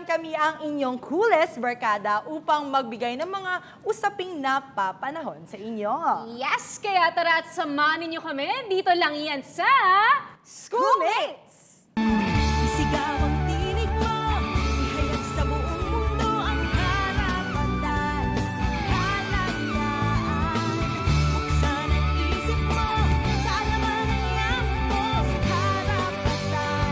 naman kami ang inyong coolest barkada upang magbigay ng mga usaping napapanahon sa inyo. Yes, kaya tara at samahan ninyo kami. Dito lang yan sa Schoolmates! Isigaw ang tinig mo, ihayag sa buong mundo ang karapatan, kalayaan. Buksan ang isip mo, kaalaman ang yampo sa karapatan,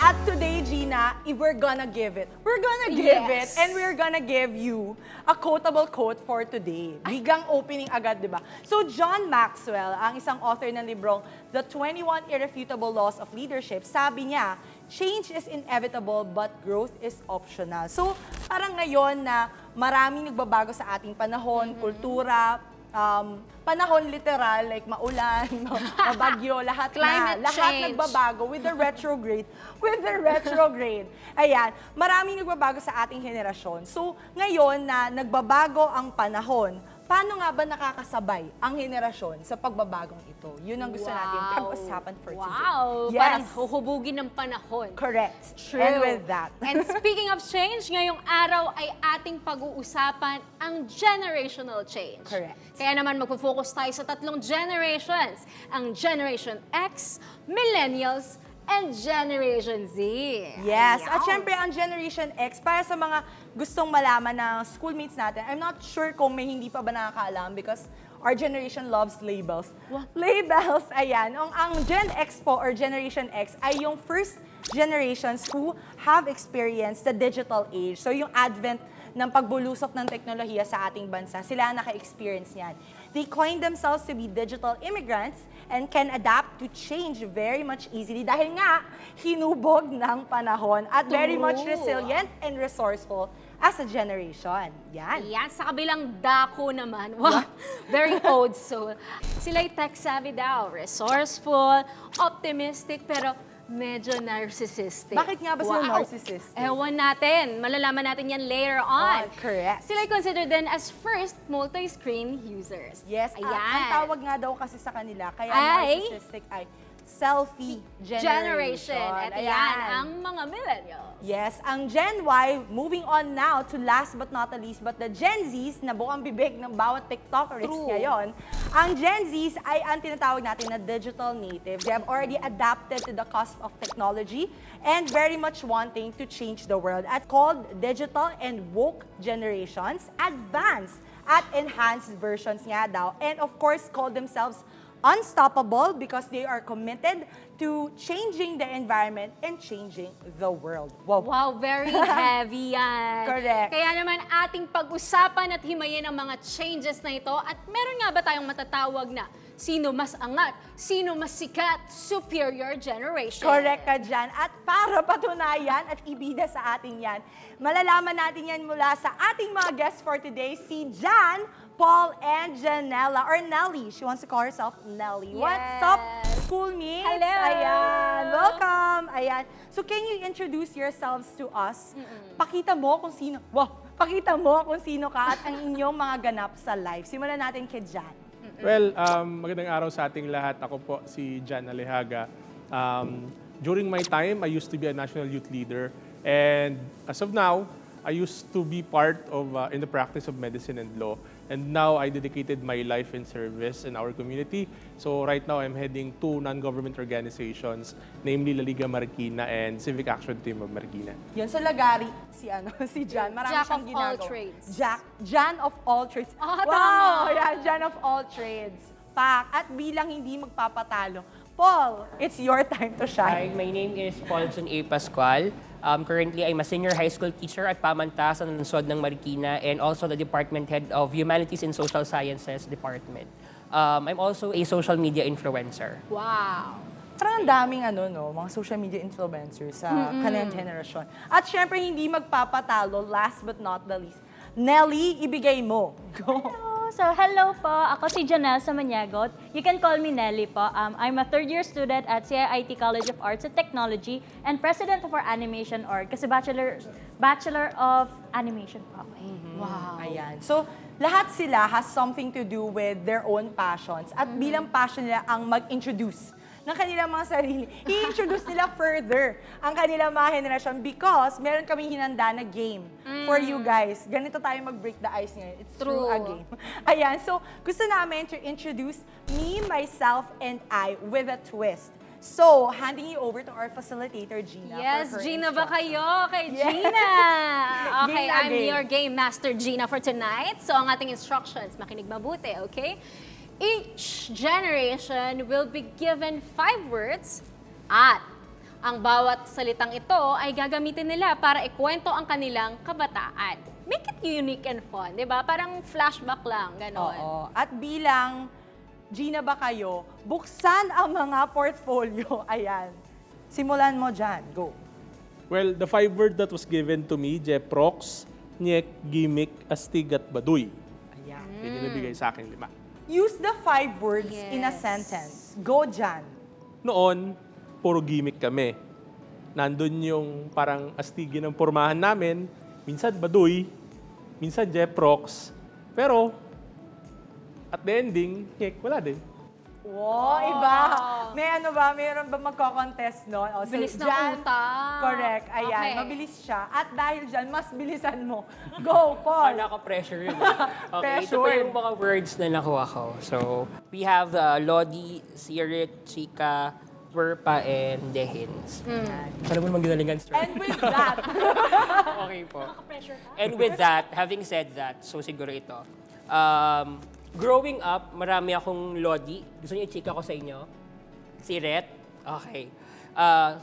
At today, Gina, if we're gonna give it, we're gonna give Yes. it, and we're gonna give you a quotable quote for today. Bigang opening agad, di ba? So, John Maxwell, ang isang author ng librong The 21 Irrefutable Laws of Leadership, sabi niya, change is inevitable but growth is optional. So, parang ngayon na maraming nagbabago sa ating panahon, kultura, panahon literal, like maulan, mabagyo, lahat Climate na. Lahat change. nagbabago with the retrograde. With the retrograde. Ayan, maraming nagbabago sa ating henerasyon. So, ngayon na nagbabago ang panahon, paano nga ba nakakasabay ang henerasyon sa pagbabagong ito? Yun ang gusto natin pag-usapan for today. Wow, Yes. parang huhubugin ng panahon. Correct. True. And with that. And speaking of change, ngayong araw ay ating pag-uusapan ang generational change. Correct. Kaya naman magpo-focus tayo sa tatlong generations. Ang Generation X, Millennials, and Generation Z. Yes. Ayan. At syempre, ang Generation X, para sa mga gustong malaman ng schoolmates natin, I'm not sure kung may hindi pa ba nakakaalam because our generation loves labels. Labels, ayan. Ang Gen X po or Generation X ay yung first generations who have experienced the digital age. So yung advent ng pagbulusok ng teknolohiya sa ating bansa, sila ang naka-experience niyan. They coined themselves to be digital immigrants and can adapt to change very much easily dahil nga hinubog ng panahon at very much True. resilient and resourceful as a generation. Yan. Yan, sa kabilang dako naman. Wow, very old soul. Sila'y tech-savvy daw, resourceful, optimistic, pero medyo narcissistic. Bakit nga ba sila narcissistic? Ewan natin. Malalaman natin yan later on. Correct. Sila'y considered then as first multi-screen users. Yes, Ayan. ang tawag nga daw kasi sa kanila, kaya Ay? narcissistic ay selfie Generation. generation. At yan, ang mga millennials. Yes, ang Gen Y, moving on now to last but not the least, but the Gen Zs, na buong bibig ng bawat TikTokers True. ngayon, ang Gen Zs ay ang tinatawag natin na digital natives. They have already adapted to the cusp of technology and very much wanting to change the world. At called digital and woke generations, advanced at enhanced versions nga daw. And of course, call themselves unstoppable because they are committed to changing the environment and changing the world. Wow. Wow, very heavy yan. Correct. Kaya naman ating pag-usapan at himayin ang mga changes na ito. At meron nga ba tayong matatawag na sino mas angat, sino mas sikat, superior generation? Correct ka dyan. At para patunayan at ibida sa atin yan, malalaman natin yan mula sa ating mga guests for today, si Jan, Paul, and Janella, or Nelly. She wants to call herself Nelly. Yes. What's up, schoolmates? Hello. Ayan. Welcome. Ayan. So can you introduce yourselves to us? Pakita mo kung sino, pakita mo kung sino ka at ang inyong mga ganap sa life. Simulan natin kay Jan. Well, magandang araw sa ating lahat. Ako po si Jan Alejaga. During my time, I used to be a national youth leader. And as of now, I used to be part of in the practice of medicine and law. And now I dedicated my life in service in our community. So right now, I'm heading two non-government organizations, namely La Liga Marikina and Civic Action Team of Marikina. Yun sa Lagari, si Jan. Marami Jack siyang of all ginagawa. trades. Jan of all trades. Ah, wow! tama. Yeah, Jan of all trades. Pak. At bilang hindi magpapatalo, Paul, it's your time to Hi, shine. my name is Paulson A. Pascual. Currently, I'm a senior high school teacher at Pamantasan ng Lungsod ng Marikina and also the Department Head of Humanities and Social Sciences Department. I'm also a social media influencer. Wow. Parang ang daming mga social media influencers sa kanilang generasyon. At syempre, hindi magpapatalo, last but not the least. Nelly, ibigay mo. Go. So, hello po. Ako si Janelle Samaniagot. You can call me Nelly po. I'm a third-year student at CIIT College of Arts and Technology and president of our animation org kasi Bachelor of Animation po ako. Wow. Ayan. So, lahat sila has something to do with their own passions. At bilang passion nila ang mag-introduce ng kanilang mga sarili. I-introduce nila further ang kanilang mga henerasyon because meron kami hinanda na game for you guys. Ganito tayo mag-break the ice ngayon. It's through a True. game. Ayan, so gusto namin to introduce me, myself, and I with a twist. So, handing you over to our facilitator, Gina. Yes, for her Gina ba instruction. kayo? Kay Yes. Gina! Okay, Game na I'm game. your game master, Gina, for tonight. So, ang ating instructions, makinig mabuti, okay? Each generation will be given 5 words at ang bawat salitang ito ay gagamitin nila para ikwento ang kanilang kabataan. Make it unique and fun, di ba? Parang flashback lang, gano'n. Oo. At bilang Gina ba kayo, buksan ang mga portfolio. Ayan. Simulan mo dyan. Go. Well, the 5 word that was given to me, Jeprox, Nyek, Gimik, Astig, at Baduy. Ayan. Yun yung nabigay sa akin 5. Use the 5 words in a Yes. sentence. Go dyan. Noon, puro gimmick kami. Nandun yung parang astigi ng pormahan namin, minsan Baduy, minsan Jeprox, pero at the ending, wala din. Wow, iba. May ano ba? Mayroon ba magko-contest noon? O, so Bilis ng dyan- utak. Correct. Ayan. Okay. Mabilis siya. At dahil dyan, mas bilisan mo. Go, Paul. Naka-pressure yun. Okay, ito Pressure. pa yung mga words na nakuha ko. So, we have Lodi, Sirit, Chika, Werpa, and Dehins. Alam mo naman ginalingan, sir. And with that, Okay po. And with that, having said that, so siguro ito. Growing up, marami akong Lodi. Gusto niyo i-chika ko sa inyo? Si Ret? Okay.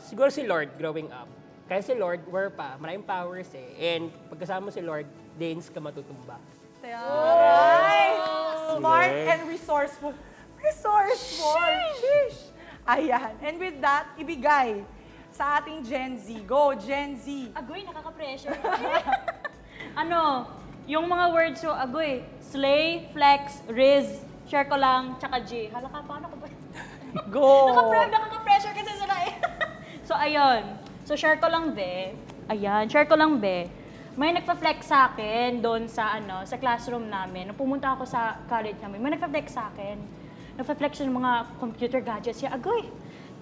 Siguro si Lord, growing up. Kaya si Lord, Werpa, maraming powers eh. And pagkasama si Lord, Dehins ka matutumba. Alright. Smart Correct. and resourceful. Resourceful. Sheesh. Ayan. And with that, ibigay sa ating Gen Z. Go, Gen Z. Agoy, nakaka-pressure. Ano, yung mga words so agoy, slay, flex, riz, share ko lang, tsaka G. Hala ka, paano ko ba? Go. Nakaka-pressure kasi sila eh. So, ayun. So, share ko lang, be. Ayan, share ko lang, be. May nagpa-flex sa akin doon sa, sa classroom namin. Nung pumunta ako sa college namin, may nagpa-flex sa akin. Nagpa-flex ng mga computer gadgets siya. Agoy.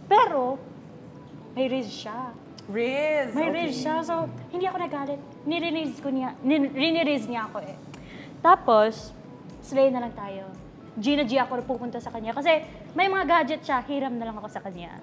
Pero, may riz siya. Riz. May Okay. riz siya. So, hindi ako nagalit. Riniriz niya ako eh. Tapos, slay na lang tayo. G na G ako pupunta sa kanya. Kasi may mga gadget siya, hiram na lang ako sa kanya.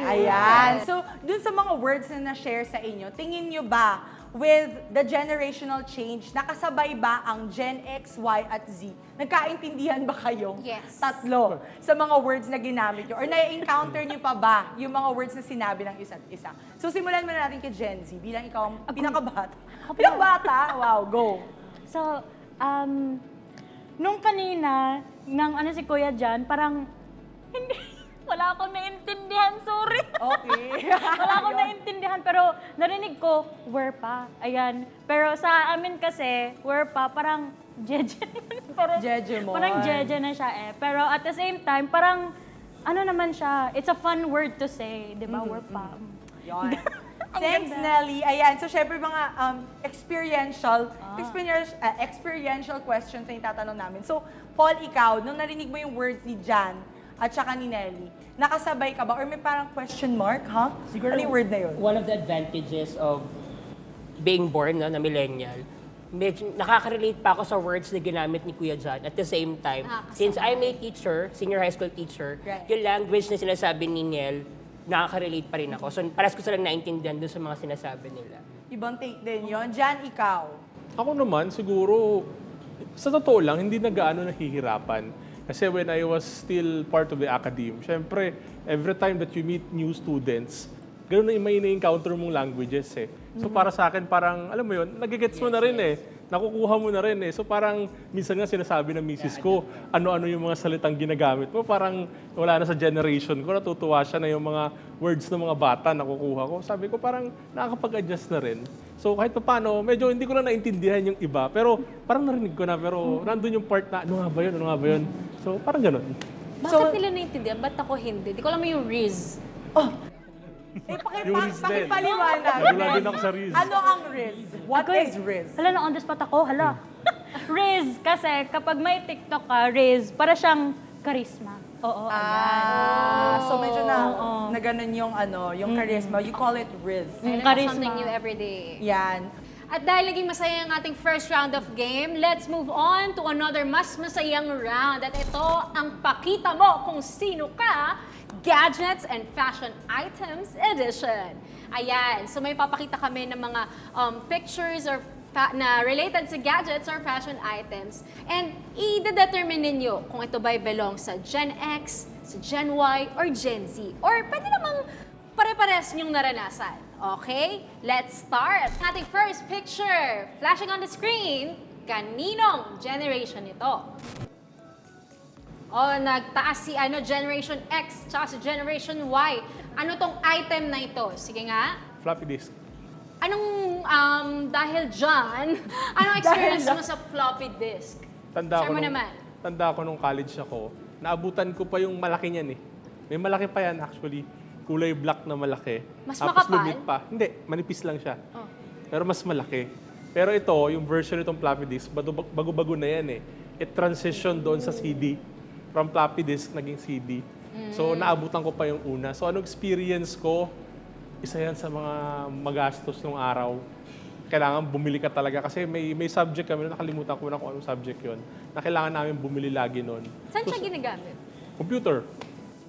Ayan. So, dun sa mga words na na-share sa inyo, tingin nyo ba with the generational change, nakasabay ba ang Gen X, Y, at Z? Nagkaintindihan ba kayo? Yes. Tatlo sa mga words na ginamit nyo? Or na-encounter nyo pa ba yung mga words na sinabi ng isa't isa? So, simulan muna natin kay Gen Z bilang ikaw ang pinakabata. Pinakabata? Wow, go. So, nung kanina, nang si Kuya Jan, parang, hindi, wala akong naintindihan, sorry. Okay. Wala akong naintindihan, pero narinig ko, Werpa. Ayan. Pero sa amin kasi, Werpa, parang jeje. Parang, Jejemon. Parang jeje na siya eh. Pero at the same time, parang, ano naman siya, it's a fun word to say, di ba, Werpa? Yun. Thanks, Nelly. Ayan, so syempre mga experiential questions na itatanong namin. So, Paul, ikaw, nung narinig mo yung words ni Jan at saka ni Nelly, nakasabay ka ba? Or may parang question mark, ha? Siguro, ano yung word na yun? One of the advantages of being born na millennial, medyo nakaka-relate pa ako sa words na ginamit ni Kuya John. At the same time, since I'm a teacher, senior high school teacher, Right. yung language na sinasabi ni Niel, nakaka-relate pa rin ako. So, paras ko silang naintindihan doon sa mga sinasabi nila. Ibang take din yon. Jan, ikaw. Ako naman, siguro, sa totoo lang, hindi na gaano nahihirapan. Kasi when I was still part of the academe, syempre, every time that you meet new students, gano'n na may na-encounter mong languages eh. So para sa akin, parang, alam mo yun, nagigets mo na rin eh. Nakukuha mo na rin eh. So parang, minsan nga sinasabi ng misis ko, ano-ano yung mga salitang ginagamit mo. Parang wala na sa generation ko, natutuwa siya na yung mga words ng mga bata nakukuha ko. Sabi ko parang nakakapag-adjust na rin. So kahit pa paano, medyo hindi ko na naintindihan yung iba. Pero parang narinig ko na, pero nandun yung part na, ano nga ba yun, ano nga ba yun. So parang ganun. Bakit nila naintindihan? Ba't ako hindi? Di ko alam yung Riz. Yung Riz din. Pakipaliwanag. Nagula din ako sa Riz. Ano ang Riz? What Agoy, is Riz? Hala, na on the spot ako, hala. Riz, kasi kapag may TikTok ka, Riz, para siyang charisma. Oo, ayan. So medyo Oo. na ganun yung yung charisma. You call it Riz. I learn charisma. something new every day. Yan. At dahil naging masaya ang ating first round of game, let's move on to another mas masayang round. At ito ang pakita mo kung sino ka, Gadgets and Fashion Items Edition. Ayan, so may papakita kami ng mga pictures or na related sa gadgets or fashion items. And i-determine ninyo kung ito ba'y belong sa Gen X, sa Gen Y, or Gen Z. Or pwede namang pare-pares niyong naranasan. Okay? Let's start. Ating first picture, flashing on the screen, kaninong generation ito? Oh, nagtaas si Generation X tsaka si Generation Y. Ano tong item na ito? Sige nga. Floppy disk. Anong, dahil dyan, anong experience mo sa floppy disk? Tanda Share ko mo nung, naman. tanda ko nung college ako, naabutan ko pa yung malaki niyan eh. May malaki pa yan actually. Kulay black na malaki. Mas Tapos makapal? lumit pa. Hindi, manipis lang siya. Oh. Pero mas malaki. Pero ito, yung version nitong floppy disk, bago-bago na yan eh. It transition doon sa CD. From floppy disk, naging CD. So, naabutan ko pa yung una. So, anong experience ko? Isa yan sa mga magastos nung araw. Kailangan bumili ka talaga. Kasi may subject kami, nakalimutan ko na kung anong subject yon, na kailangan namin bumili lagi nun. Saan siya ginagamit? Computer.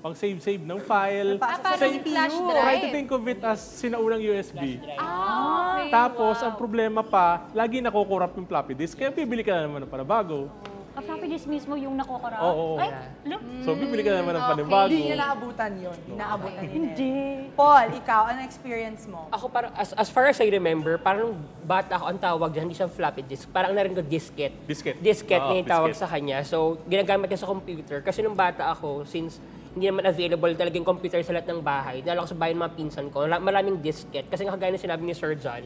Pang save ng file. parang Kasi flash try to drive. think of it as sinaunang USB. Okay, Tapos, wow. ang problema pa, lagi nakukurap yung floppy disk. Kaya bibili ka na naman ng panabago. Ang floppy disk mismo yung nakokorap? Oo. Ay, look. So, bibili ka na naman ng okay. panibago. Hindi niya naabutan yun. Inaabutan niya. Hindi. Paul, ikaw, ano experience mo? Ako parang, as far as I remember, parang bata ako, ang tawag dyan, hindi siya floppy disk. Parang narinig ko disket. Disket. Disket Oo, na yung tawag disket. sa kanya. So, ginagamit niya sa computer. Kasi nung bata ako, since hindi naman available talagang computer sa lahat ng bahay, dahil ako sa bahay ng mga pinsan ko, maraming disket. Kasi nga kagaya na sinabi ni Sir John,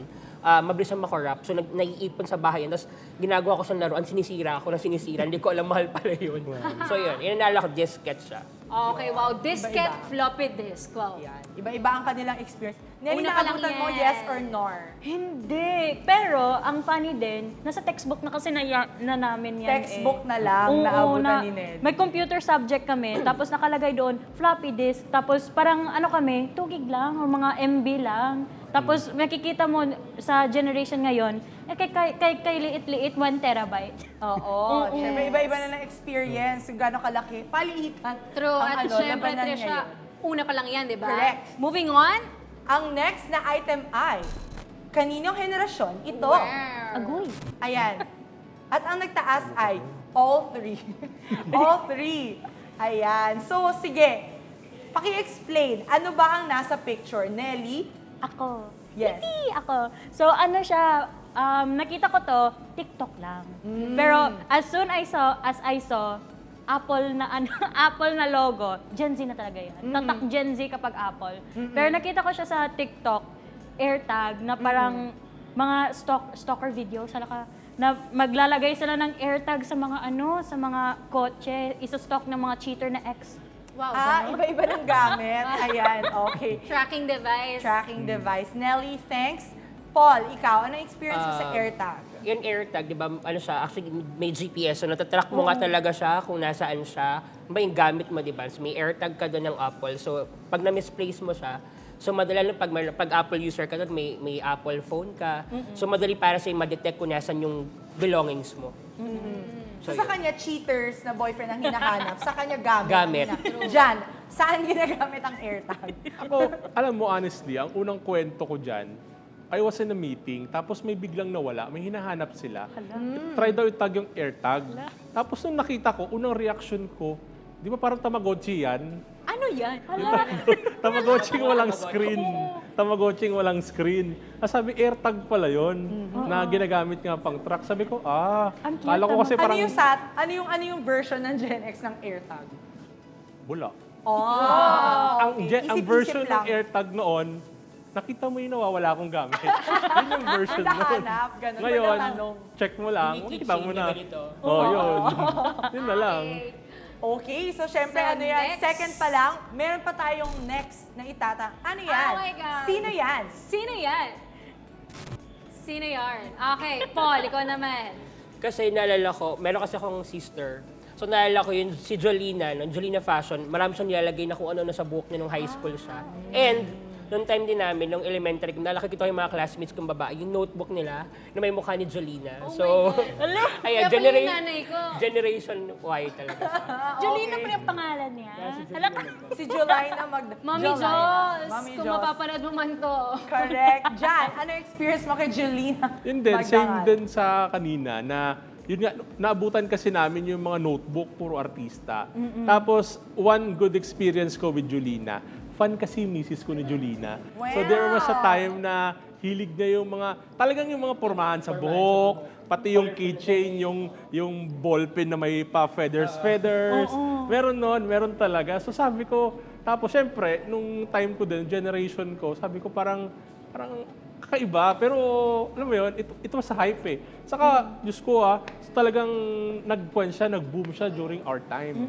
mabilis ang makorrupt. So, naiipon sa bahay yan. Tapos, ginagawa ko sa laruan, sinisira ako na sinisira. Hindi ko alam, mahal pala yun. So, yun. Inanala ko, disket siya. Okay, wow. Disket, floppy disk. Wow. Yan. Iba-iba ang kanilang experience. Nelly, Una pa lang naabutan mo yan. yes or nor? Hindi. Pero, ang funny din, nasa textbook na kasi na namin yan Textbook eh. na lang, Oo, naabutan ni Ned. May computer subject kami, tapos nakalagay doon, floppy disk, tapos parang ano kami, 2 gig lang, o mga MB lang. Tapos makikita mo sa generation ngayon, kay liit-liit, 1 terabyte. Oo. Siyempre, iba-iba na ng experience. Kung gano'ng kalaki. Paliitan. True. ang At syempre, labanan Trisha, ngayon. una pa lang yan, di ba? Correct. Moving on. Ang next na item ay, kaninong henerasyon ito? Wow. Agoy. Ayan. At ang nagtaas ay all three. All three. Ayan. So, sige. Paki-explain. Ano ba ang nasa picture? Nelly? Ako. Yes. Hindi ako. So ano siya, nakita ko to, TikTok lang. Pero as I saw, Apple na Apple na logo, Gen Z na talaga yan. Tatak Gen Z kapag Apple. Pero nakita ko siya sa TikTok, AirTag, na parang mga stalker videos, na maglalagay sila ng AirTag sa mga sa mga kotse, isa-stalk ng mga cheater na ex. Wow. Iba-iba ng gamit. Ayan, okay. Tracking device. Tracking device. Nelly, thanks. Paul, ikaw, ano experience mo sa AirTag? Yung AirTag, di ba, ano siya, actually may GPS, so natatrack mo nga talaga siya kung nasaan siya. Ba yung gamit mo, di ba? So, may AirTag ka doon ng Apple. So, pag na-misplace mo siya, so madali lang pag Apple user ka doon, may Apple phone ka. So, madali para sa'yo ma-detect kung nasan yung belongings mo. So, sa kanya, cheaters na boyfriend ang hinahanap. Sa kanya, gamit. Gamit. Jan, saan ginagamit ang AirTag? Ako, alam mo, honestly, ang unang kwento ko dyan, I was in a meeting, tapos may biglang nawala, may hinahanap sila. Try daw itag yung AirTag. Tapos nung nakita ko, unang reaction ko, di ba parang Tamagotchi yan? Ano yan? Tamagotchi walang screen. Tamagotchi walang screen. Sabi, AirTag pala yon na ginagamit nga pang track. Sabi ko, Ang cute kala ko kasi Ano parang yung ano yung version ng Gen X ng AirTag? bula. Oh, Ang, okay. ang Isip-isip version ng lang. AirTag noon, nakita mo yung nawawala akong gamit. Yun yung version Ang noon. nahanap, ganun. Ngayon, Walang tanong. check mo lang, makikita mo na. Oh, yun. Yun na lang. Okay, so syempre So, ano yan, next. second pa lang, meron pa tayong next na itata. Ano yan? Oh my God. Sino yan? Sino yan? Sino yarn? Okay, Paul, ikaw naman. Kasi naalala ko, meron kasi akong sister. So naalala ko yun, si Jolina, no? Jolina Fashion, marami siyang nilalagay na kung ano na sa buhok niya nung high school siya. And noong time din namin, nung elementary, nakakita ko yung mga classmates kong babae, yung notebook nila na may mukha ni Jolina. So, ayan, Kaya pala yung nanay ko. Generation Y talaga siya. Jolina pa yung pangalan niya. Hala ka. Si Jolina Magda. Mami Jolina. Jos, Mami kung Jos. mapapanood mo man to. Correct. Jan, ano experience mo kay Jolina? Yun din, same Magdangal? din sa kanina na yun nga, naabutan kasi namin yung mga notebook, puro artista. Tapos, one good experience ko with Jolina, fan kasi yung misis ko ni Jolina. So there was a time na hilig niya yung mga, talagang yung mga pormahan sa buhok, pati yung keychain, yung ballpen na may pa feathers. Meron nun, meron talaga. So sabi ko, tapos syempre, nung time ko din, generation ko, sabi ko parang kakaiba, pero alam mo yun, ito was hype eh. Saka, Diyos ko talagang nag-boom siya during our time.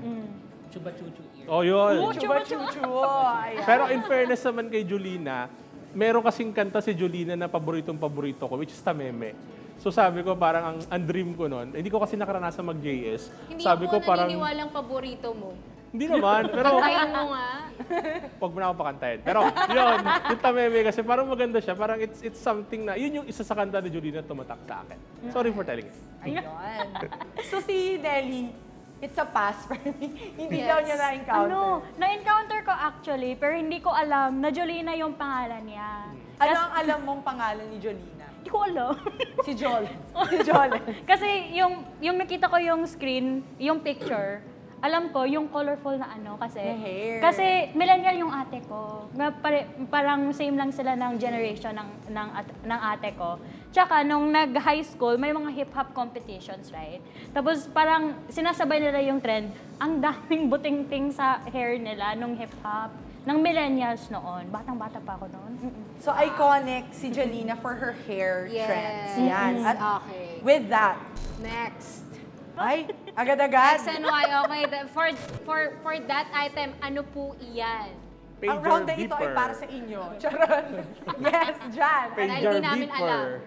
Chuba Chuchu ear. Oh, yun. Chuba chuchu. Ayan. Pero in fairness naman kay Jolina, meron kasing kanta si Jolina na paboritong-paborito ko, which is Tameme. So sabi ko parang ang dream ko noon, hindi ko kasi nakaranasan mag-JS. Hindi Sabi ako ko parang naniniwalang paborito mo. hindi naman, pero Kantahin mo nga. wag mo na ako pakantahin. Pero yun, yung Tameme kasi parang maganda siya, parang it's something na, yun yung isa sa kanta ni Jolina tumatak sa akin. Sorry for telling it. Ayun. So si Nelly, it's a pass for me. Hindi Yes. daw niya na-encounter. Na-encounter ko actually, pero hindi ko alam na Jolina yung pangalan niya. Ano ang alam mong pangalan ni Jolina? Hindi ko alam. Si Jolen. Si Jolen. Kasi yung nakita ko yung screen, yung picture, alam ko yung colorful na ano kasi. Na hair. Kasi millennial yung ate ko. Parang same lang sila ng generation ng ate ko. Tsaka nung nag-high school, may mga hip-hop competitions, right? Tapos parang sinasabay nila yung trend. Ang daming buting-ting sa hair nila nung hip-hop. Ng millennials noon. Batang-bata pa ako noon. So iconic si Jolina for her hair Yes. trends. Yan. At Okay. with that, Next. ay, agad-agad. SNY, okay. For that item, ano po iyan? Ang round na ito ay para sa inyo. Charon. Yes, Jan. Dahil hindi namin alam.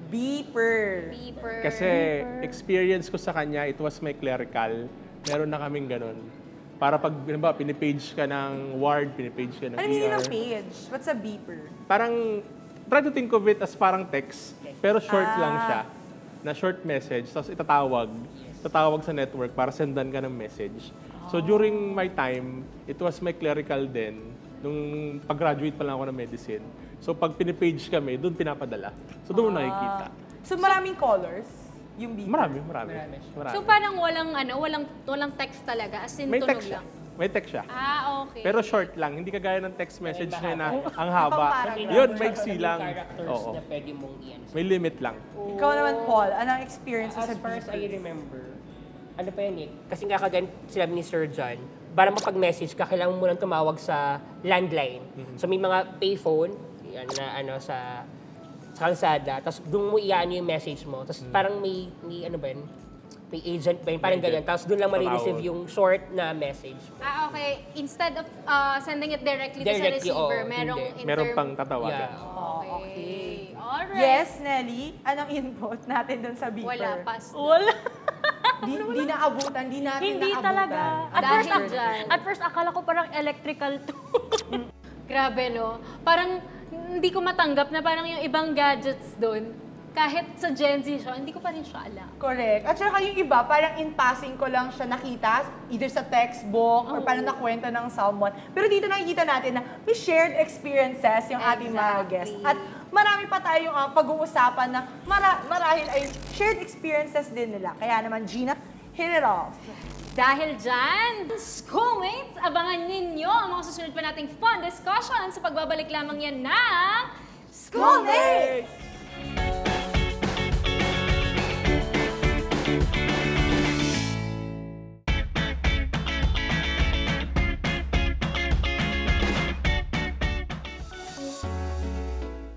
Beeper. Beeper. Kasi experience ko sa kanya, it was my clerical. Meron na kaming ganun. Para pag, ba, pinipage ka ng ward, pinipage ka ng Ano meaning ER. ng page? What's a beeper? Parang, try to think of it as parang text, pero short lang siya. Na short message, tapos tatawag sa network para sendan ka ng message. So during my time, it was my clerical din, nung pag-graduate pa lang ako ng medicine. So pag pinipage kami, doon pinapadala. So doon mo nakikita. So maraming colors yung beeper. Marami. So parang walang text talaga, as in May tunog text siya. lang. May text siya. Okay. Pero short lang, hindi kagaya ng text message niya na ang haba. Parang Yun, maiksi lang. Characters Oo. na pwede mong iyan. May limit lang. Ikaw naman, Paul, anong experience mo As sa far as I beeper? remember, ano pa yan eh, kasi nga kagaya sinabi ni Sir John, para mapag-message ka, kailangan mo nang tumawag sa landline. So may mga payphone, yan na ano sa kalsada, tapos doon mo iano yung message mo. Tapos parang may ano ba yun? May agent ba yun? Parang May agent. ganyan. Tapos doon lang marireceive Tatawag. yung short na message mo. Okay. Instead of sending it directly to sa Directly, receiver, oo, merong hindi. Meron pang tatawagan. Yeah. Okay. Alright. Yes, Nelly, anong input natin dun sa beeper? Wala, pass. Wala. Di naabutan, di natin Hindi naabutan. talaga. Dahil dyan. At first, akala ko parang electrical to. Grabe, no? Parang hindi ko matanggap na parang yung ibang gadgets doon, kahit sa Gen Z siya, hindi ko pa rin siya alam. Correct. At saka yung iba, parang in passing ko lang siya nakita, either sa textbook or parang nakwenta ng someone. Pero dito nakikita natin na may shared experiences yung ating mga Exactly. guests. At marami pa tayong pag-uusapan na marahil ay shared experiences din nila. Kaya naman, Gina, hit it off. Dahil dyan, schoolmates, abangan ninyo ang mga susunod pa nating fun discussion sa pagbabalik lamang yan ng Schoolmates!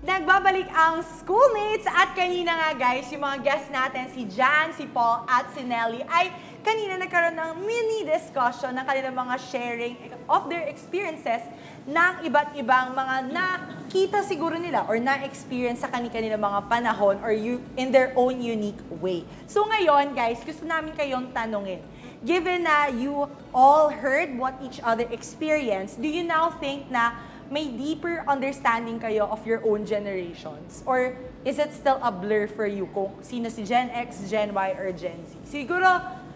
Nagbabalik ang schoolmates at kanina nga guys, yung mga guests natin, si Jan, si Paul at si Nelly ay kanina nagkaroon ng mini discussion ng kanilang mga sharing of their experiences ng iba't ibang mga nakita siguro nila or na-experience sa kanilang mga panahon or in their own unique way. So ngayon, guys, gusto namin kayong tanungin. Given na you all heard what each other experienced, do you now think na may deeper understanding kayo of your own generations? Or is it still a blur for you kung sino si Gen X, Gen Y, or Gen Z? Siguro,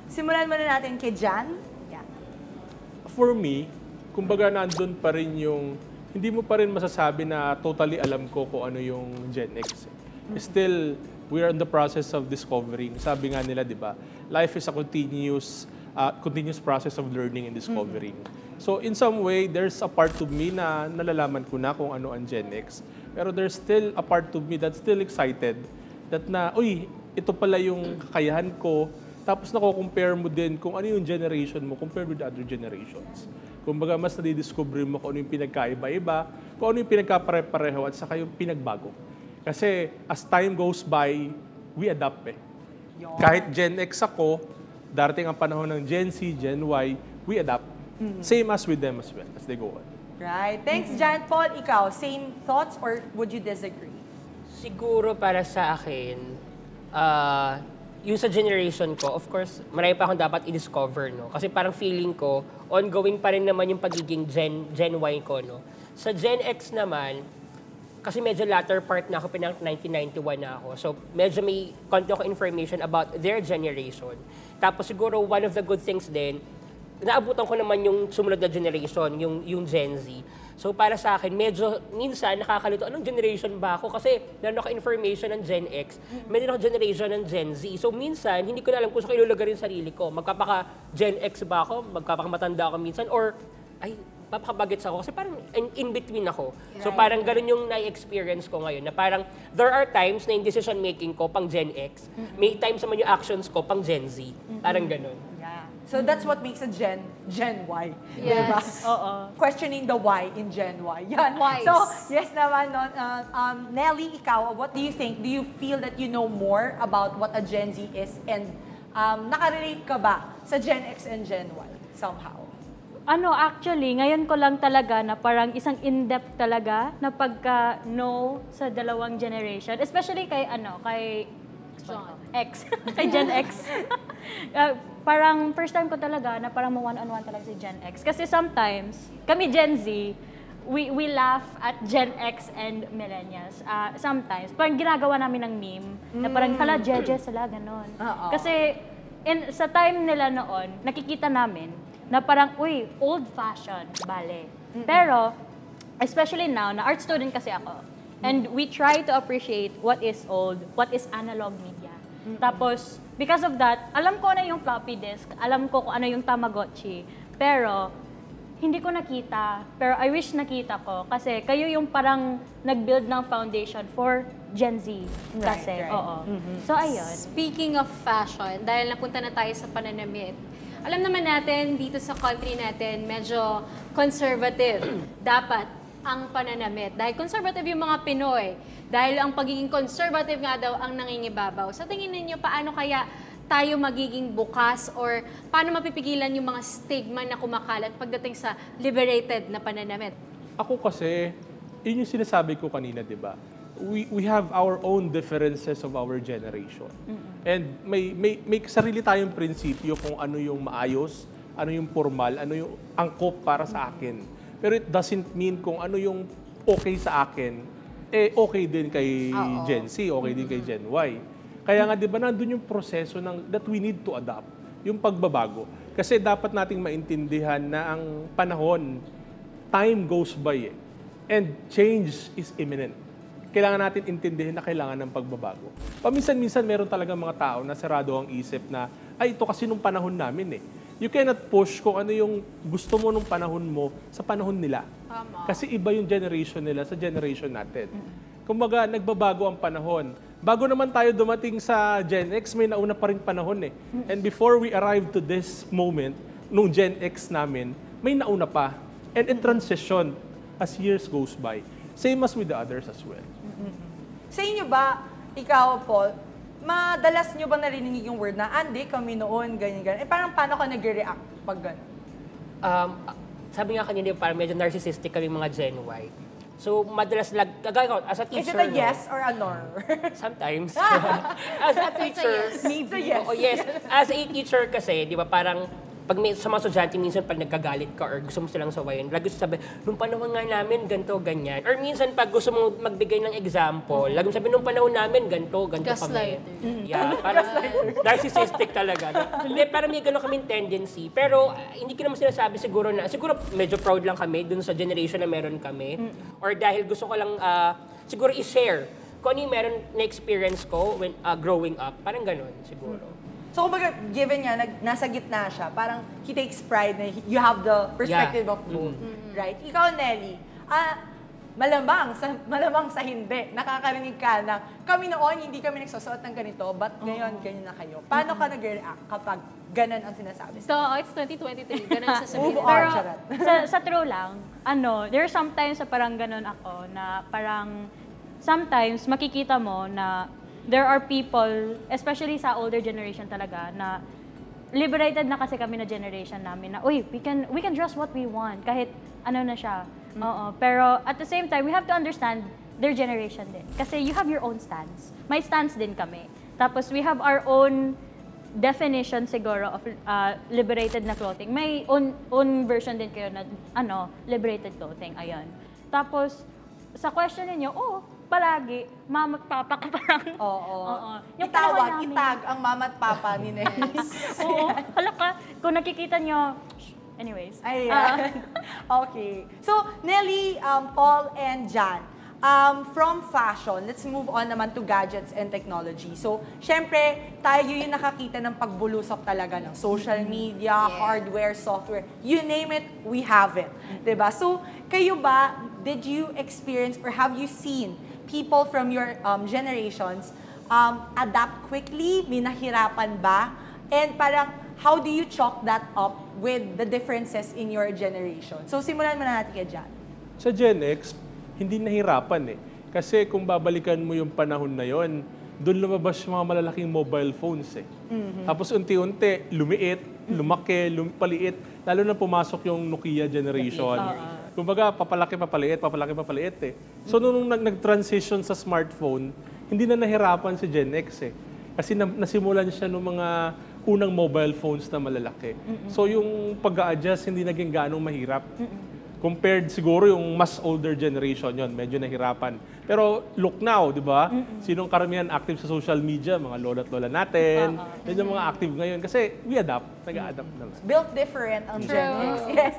simulan muna natin kay Jan. Yeah. For me, kumbaga nandun pa rin yung, hindi mo pa rin masasabi na totally alam ko kung ano yung Gen X. Still, we are in the process of discovering. Sabi nga nila, di ba, life is a continuous process of learning and discovering. So in some way, there's a part of me na nalalaman ko na kung ano ang Gen X. Pero there's still a part of me that's still excited that na, uy, ito pala yung kakayahan ko. Tapos nako-compare mo din kung ano yung generation mo compared with other generations. Kumbaga, mas nadidiscover mo kung ano yung pinagkaiba-iba, kung ano yung pinagkapare-pareho at saka yung pinagbago. Kasi as time goes by, we adapt eh. Kahit Gen X ako, darating ang panahon ng Gen Z, Gen Y, we adapt. Same as with them as well, as they go on. Right. Thanks, Jan. Paul, ikaw, same thoughts or would you disagree? Siguro para sa akin, yung sa generation ko, of course, marami pa akong dapat i-discover, no? Kasi parang feeling ko, ongoing pa rin naman yung pagiging Gen Y ko, no? Sa Gen X naman, kasi medyo latter part na ako, 1991 na ako. So, medyo may konti ako information about their generation. Tapos siguro, one of the good things din, naabutan ko naman yung sumunod na generation, yung Gen Z. So, para sa akin, medyo minsan nakakalito, anong generation ba ako? Kasi meron ako information ng Gen X, meron ako generation ng Gen Z. So, minsan, hindi ko na alam kung saan ko ilulagay yung sarili ko. Magpapaka-Gen X ba ako? Magpapakamatanda ako minsan? Or, ay, papakabagets ako kasi parang in between ako. So parang ganun yung na-experience ko ngayon na parang there are times na yung decision making ko pang Gen X, may times naman yung actions ko pang Gen Z. Parang ganun. Yeah. So that's what makes a Gen Y. Yes. Diba? Oo. Questioning the why in Gen Y. Yan. Whys. So, yes naman, no, Nelly, ikaw, what do you think? Do you feel that you know more about what a Gen Z is? And nakarelate ka ba sa Gen X and Gen Y somehow? Actually, ngayon ko lang talaga na parang isang in-depth talaga na pagka-know sa dalawang generation. Especially kay X. Kay Gen X. Parang first time ko talaga na parang one-on-one talaga si Gen X. Kasi sometimes, kami Gen Z, we laugh at Gen X and millennials. Sometimes, parang ginagawa namin ng meme na parang hala, jeje sila, ganon. Kasi sa time nila noon, nakikita namin na parang, uy, old-fashioned, bale. Pero, especially now, na art student kasi ako, and we try to appreciate what is old, what is analog media. Tapos, because of that, alam ko na yung floppy disk, alam ko kung ano yung Tamagotchi, pero, hindi ko nakita, pero I wish nakita ko, kasi kayo yung parang nag-build ng foundation for Gen Z. Kasi, Right. oo. So, ayun. Speaking of fashion, dahil napunta na tayo sa pananamit, alam naman natin, dito sa country natin, medyo conservative. Dapat ang pananamit. Dahil conservative yung mga Pinoy. Dahil ang pagiging conservative nga daw ang nangingibabaw. Sa tingin ninyo, paano kaya tayo magiging bukas or paano mapipigilan yung mga stigma na kumakalat pagdating sa liberated na pananamit? Ako kasi, yun yung sinasabi ko kanina, di ba? We have our own differences of our generation. And may sarili tayong prinsipyo kung ano yung maayos, ano yung formal, ano yung angkop para sa akin. Pero it doesn't mean kung ano yung okay sa akin, okay din kay Gen Z, okay din kay Gen Y. Kaya nga, di ba, nandun yung proseso that we need to adapt, yung pagbabago. Kasi dapat nating maintindihan na ang panahon, time goes by and change is imminent. Kailangan natin intindihin na kailangan ng pagbabago. Paminsan-minsan meron talaga mga tao na sarado ang isip na, ay, ito kasi nung panahon namin eh. You cannot push kung ano yung gusto mo nung panahon mo sa panahon nila. Tama. Kasi iba yung generation nila sa generation natin. Kumbaga, nagbabago ang panahon. Bago naman tayo dumating sa Gen X, may nauna pa rin panahon eh. And before we arrive to this moment, nung Gen X namin, may nauna pa. And it transitioned as years goes by. Same as with the others as well. Sa inyo ba, ikaw, Paul, madalas nyo ba narinig yung word na, hindi kami noon, ganyan. Parang paano ka nag-react pag gano'n? Sabi nga kanina, parang medyo narcissistic kami mga Gen Y. So, madalas as a Is teacher, it a no? yes or a no? Sometimes. As a teacher, It's a yes. Oo, yes. As a teacher kasi, di ba, parang pag may sa mga estudyante, minsan pag nagkagalit ka or gusto mo silang sawayin, lagi sabi, nung panahon nga namin, ganito, ganyan. Or minsan pag gusto mo magbigay ng example, lagi sabi, nung panahon namin, ganito kami. Gaslighter. Yeah, parang narcissistic talaga. Hindi, parang may gano'n kaming tendency. Pero hindi ko naman sinasabi siguro medyo proud lang kami dun sa generation na meron kami. Or dahil gusto ko lang siguro i-share kung ano yung meron na experience ko when growing up. Parang gano'n siguro. So, kumbaga, given nga, nasa gitna siya, parang he takes pride na you have the perspective of both. Right? Ikaw, Nelly, malamang sa hindi, nakakarinig ka na kami noon, hindi kami nagsusuot ng ganito, but ngayon, ganyan na kayo. Paano ka nag-react kapag ganun ang sinasabi? So, it's 2023. Ganun sasabihin. Move on, Pero charot. sa true lang, there are sometimes na parang ganun ako na parang sometimes makikita mo na there are people, especially sa older generation talaga, na liberated na kasi kami na generation namin na, uy, we can dress what we want, kahit ano na siya. Oo. Pero at the same time, we have to understand their generation din. Kasi you have your own stance. May stance din kami. Tapos we have our own definition siguro of liberated na clothing. May own version din kayo na liberated clothing. Ayun. Tapos sa question niyo, palagi, mama at papa ka parang. Oo. Yung panahon namin. Itag ang mama at papa ni Nelly. Oo. Hala ka, kung nakikita nyo, anyways. Ayan. Okay. So, Nelly, Paul, and Jan, from fashion, let's move on naman to gadgets and technology. So, syempre, tayo yung nakakita ng pagbulusok talaga ng social media, hardware, software, you name it, we have it. Diba? So, kayo ba, did you experience or have you seen people from your generations adapt quickly? May nahirapan ba? And parang, how do you chalk that up with the differences in your generation? So, simulan muna natin kay Jan. Sa Gen X, hindi nahirapan eh. Kasi kung babalikan mo yung panahon na yon, doon lumabas yung mga malalaking mobile phones eh. Tapos unti-unti, lumiit, lumaki, paliit, lalo na pumasok yung Nokia generation. Kumbaga, papalaki eh. So nung nag-transition sa smartphone, hindi na nahirapan si Gen X eh. Kasi nasimulan siya ng mga unang mobile phones na malalaki. So yung pag-a-adjust, hindi naging ganong mahirap. Compared siguro yung mas older generation yon, medyo nahirapan. Pero look now, di ba? Sinong karamihan active sa social media? Mga lola at lola natin. Yan yung mga active ngayon. Kasi we adapt. Nag-a-adapt naman. Built different ang Gen X. Yes.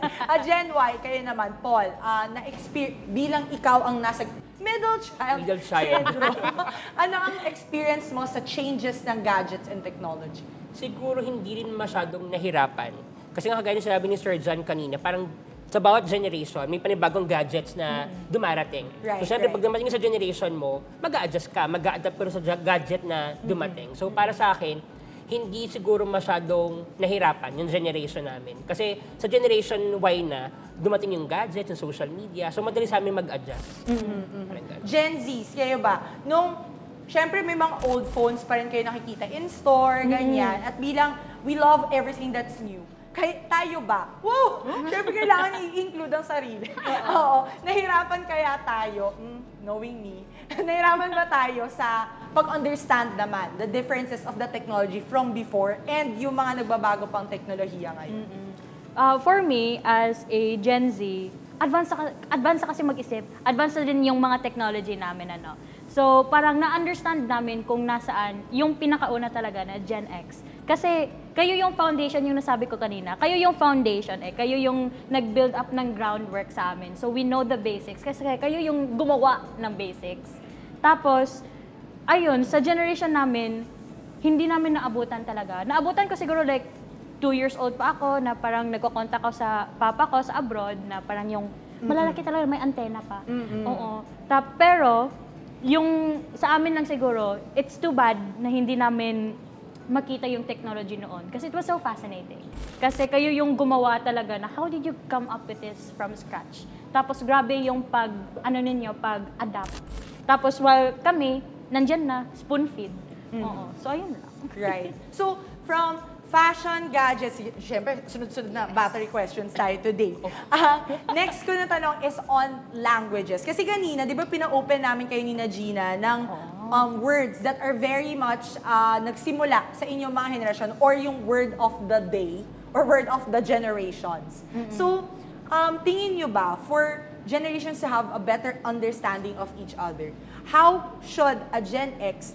Gen Y, kayo naman, Paul, bilang ikaw ang nasa middle child syndrome, ano ang experience mo sa changes ng gadgets and technology? Siguro hindi rin masyadong nahirapan. Kasi nga kagaya ng sinabi ni Sir John kanina, parang sa bawat generation, may panibagong gadgets na dumarating. Right, So, syempre, right. pag dumating sa generation mo, mag-a-adjust ka, mag-a-adapt pero sa gadget na dumating. So, para sa akin, hindi siguro masyadong nahirapan yung generation namin. Kasi sa generation Y na, dumating yung gadgets, yung social media, so madali sa amin mag-adjust. Parang ganun. Gen Z, kayo ba? Siyempre may mga old phones pa rin kayo nakikita in-store, ganyan. At bilang, we love everything that's new. Tayo ba? Wow! Siyempre kailangan i-include ang sarili. Oo. Nahirapan kaya tayo, knowing me, nahirapan ba tayo sa pag-understand naman the differences of the technology from before and yung mga nagbabago pang teknolohiya ngayon? For me, as a Gen Z, advance na kasi mag-isip. Advance na din yung mga technology namin, So, parang na-understand namin kung nasaan yung pinakauna talaga na Gen X. Kasi kayo yung foundation, yung nasabi ko kanina. Kayo yung foundation Kayo yung nag-build up ng groundwork sa amin. So, we know the basics. Kasi kayo yung gumawa ng basics. Tapos, ayun, sa generation namin, hindi namin naabutan talaga. Naabutan ko siguro 2 years old pa ako na parang nagko-contact ako sa papa ko sa abroad na parang yung malalaki talaga, may antena pa. Oo. Pero, yung sa amin lang siguro, it's too bad na hindi namin makita yung technology noon. Kasi it was so fascinating. Kasi kayo yung gumawa talaga na how did you come up with this from scratch? Tapos grabe yung pag-adapt. Tapos while kami, nandyan na, spoon feed. Oo. So, ayun lang. Right. So, from fashion, gadgets, syempre, sunod-sunod na battery questions tayo today. Next ko na tanong is on languages. Kasi kanina, di ba pina-open namin kayo ni Gina ng words that are very much nagsimula sa inyong mga henerasyon or yung word of the day or word of the generations. So, tingin nyo ba, for generations to have a better understanding of each other, how should a Gen X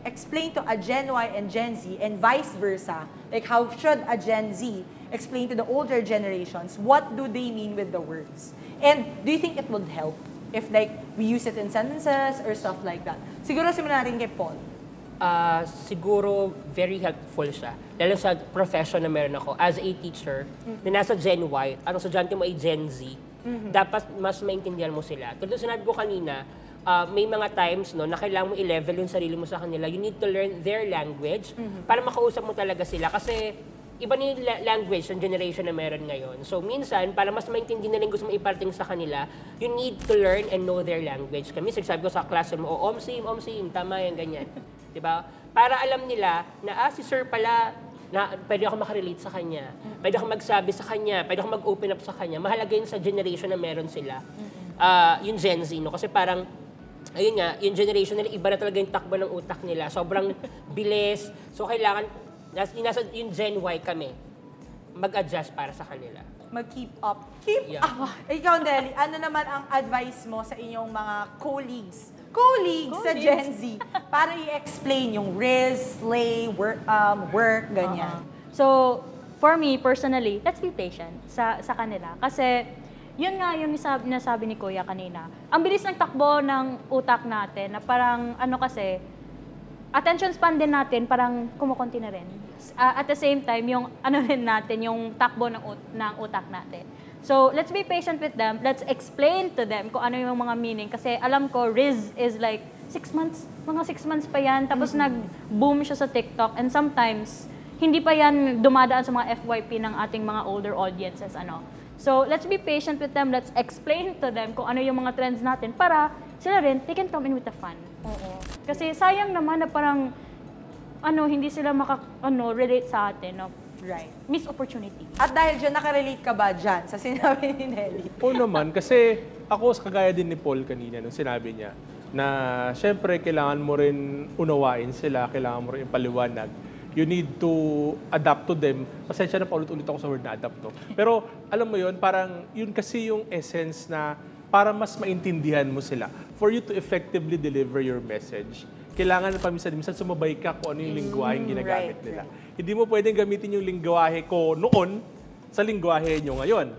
explain to a Gen Y and Gen Z and vice versa? Like how should a Gen Z explain to the older generations what do they mean with the words? And do you think it would help if like we use it in sentences or stuff like that? Siguro simulan natin kay Paul. Siguro very helpful siya. Lalo sa profession na meron ako. As a teacher, na nasa Gen Y, ang estudyante mo ay Gen Z, dapat mas maintindihan mo sila. Tulad sinabi ko kanina, may mga times no, na kailangan mo i-level yung sarili mo sa kanila. You need to learn their language para makausap mo talaga sila. Kasi iba na yung language ng generation na meron ngayon. So minsan, para mas maintindihan nila yung gusto mo iparating sa kanila, you need to learn and know their language. Kami, sabi ko sa classroom, omsim, tama yan, ganyan. Diba? Para alam nila na, si sir pala, na pwede ako makarelate sa kanya. Pwede ako magsabi sa kanya. Pwede ako mag-open up sa kanya. Mahalaga yun sa generation na meron sila. Yung Gen Z, no? Kasi parang, ayun nga, yung generation nila, iba na talaga yung takbo ng utak nila. Sobrang bilis. So, kailangan, yung Gen Y kami, mag-adjust para sa kanila. Mag-keep up. Keep Yeah. up. Ikaw, Deli, ano naman ang advice mo sa inyong mga colleagues sa Gen Z para i-explain yung riz, slay, work, ganyan? So, for me, personally, let's be patient sa kanila. Kasi, yun nga yung nasabi ni Kuya kanina. Ang bilis ng takbo ng utak natin na parang, attention span din natin parang kumukunti na rin. At the same time, yung rin natin, yung takbo ng utak natin. So, let's be patient with them. Let's explain to them kung ano yung mga meaning. Kasi alam ko, Riz is like 6 months, mga 6 months pa yan. Tapos nag-boom siya sa TikTok. And sometimes, hindi pa yan dumadaan sa mga FYP ng ating mga older audiences. So, let's be patient with them. Let's explain to them kung ano yung mga trends natin para sila rin, they can come in with the fun. Kasi sayang naman na parang, hindi sila relate sa atin, no? Right. Missed opportunity. At dahil dyan, nakarelate ka ba dyan sa sinabi ni Nelly? Oo naman, kasi ako kagaya din ni Paul kanina nung sinabi niya na syempre kailangan mo rin unawain sila, kailangan mo rin ipaliwanag. You need to adapt to them. Pasensya na paulit-ulit ako sa word na adapt, no? Pero alam mo yun, parang yun kasi yung essence na para mas maintindihan mo sila. For you to effectively deliver your message, kailangan na minsan sumabay ka kung ano yung lingwaheng ginagamit nila. Hindi mo pwedeng gamitin yung lingwahe ko noon sa lingwahe nyo ngayon.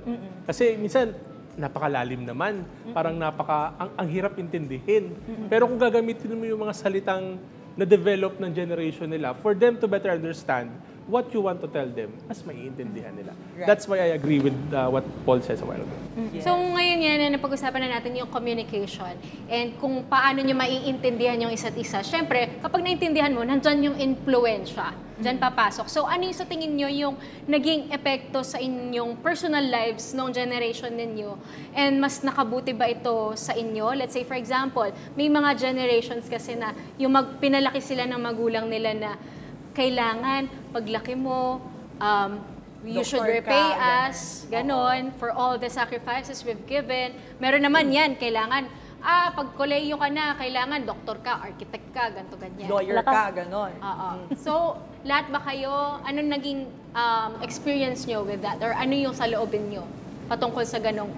Kasi minsan, napakalalim naman. Parang ang hirap intindihin. Pero kung gagamitin mo yung mga salitang na-develop ng generation nila, for them to better understand what you want to tell them, mas maiintindihan nila. Right. That's why I agree with what Paul says a while ago. So ngayon yan, napag-usapan na natin yung communication and kung paano nyo maiintindihan yung isa't isa. Siyempre, kapag naintindihan mo, nandyan yung influensya. Diyan papasok. So ano yung sa tingin nyo yung naging epekto sa inyong personal lives noong generation ninyo? And mas nakabuti ba ito sa inyo? Let's say for example, may mga generations kasi na yung pinalaki sila ng magulang nila na kailangan paglaki mo, you should Doktor repay ka, us, ganon, for all the sacrifices we've given. Meron naman yan, kailangan, pag koleyo ka na, kailangan doktor ka, architect ka, ganto ganyan. Lawyer ka, ganon. Oo. So, lahat ba kayo, anong naging experience nyo with that? Or ano yung sa loobin nyo patungkol sa ganong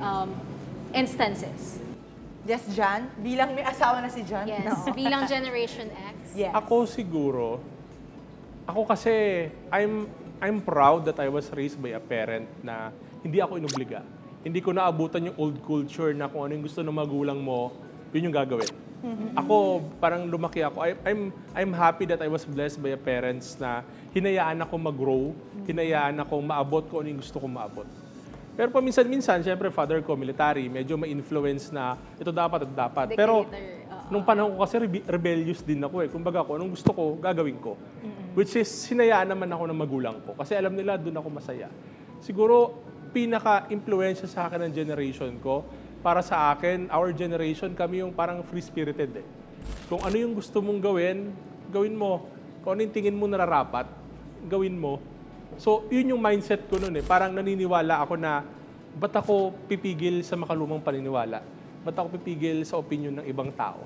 instances? Yes, Jan? Bilang may asawa na si Jan? Yes, No. bilang Generation X. Yes. Ako kasi, I'm proud that I was raised by a parent na hindi ako inubliga. Hindi ko naabutan yung old culture na kung ano yung gusto ng magulang mo, yun yung gagawin. Ako, parang lumaki ako. I'm happy that I was blessed by a parents na hinayaan ako mag-grow, hinayaan ako maabot kung ano yung gusto kong maabot. Pero paminsan-minsan, syempre, father ko, military, medyo ma-influence na ito dapat. Pero nung panahon ko kasi rebellious din ako eh. Kumbaga ko, anong gusto ko, gagawin ko. Which is, hinayaan naman ako ng magulang ko. Kasi alam nila, doon ako masaya. Siguro, pinaka-influensya sa akin ng generation ko, para sa akin, our generation, kami yung parang free-spirited eh. Kung ano yung gusto mong gawin, gawin mo. Kung ano yung tingin mo nararapat, gawin mo. So, yun yung mindset ko noon eh. Parang naniniwala ako na, ba't ako pipigil sa makalumang paniniwala? Ba't ako pipigil sa opinion ng ibang tao?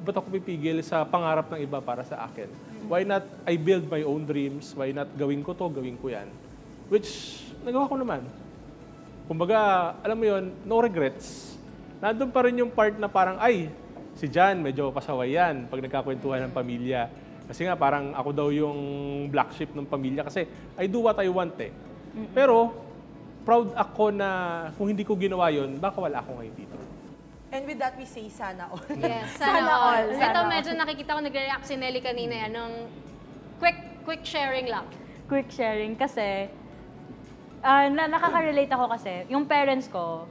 Ba't ako pipigil sa pangarap ng iba para sa akin? Why not I build my own dreams? Why not gawin ko to, gawin ko yan? Which, nagawa ko naman. Kumbaga, alam mo yun, no regrets. Nandun pa rin yung part na parang, ay, si Jan, medyo pasaway yan pag nagkakwentuhan ng pamilya. Kasi nga, parang ako daw yung black sheep ng pamilya kasi I do what I want eh. Pero, proud ako na kung hindi ko ginawa yun, baka wala ako ngayon dito. And with that, we say sana all. Yes, Sana sana all. all. Sana Ito all. medyo nakikita ko nagre-react si Nelly kanina. Anong quick sharing lang. Quick sharing kasi nakaka-relate ako kasi yung parents ko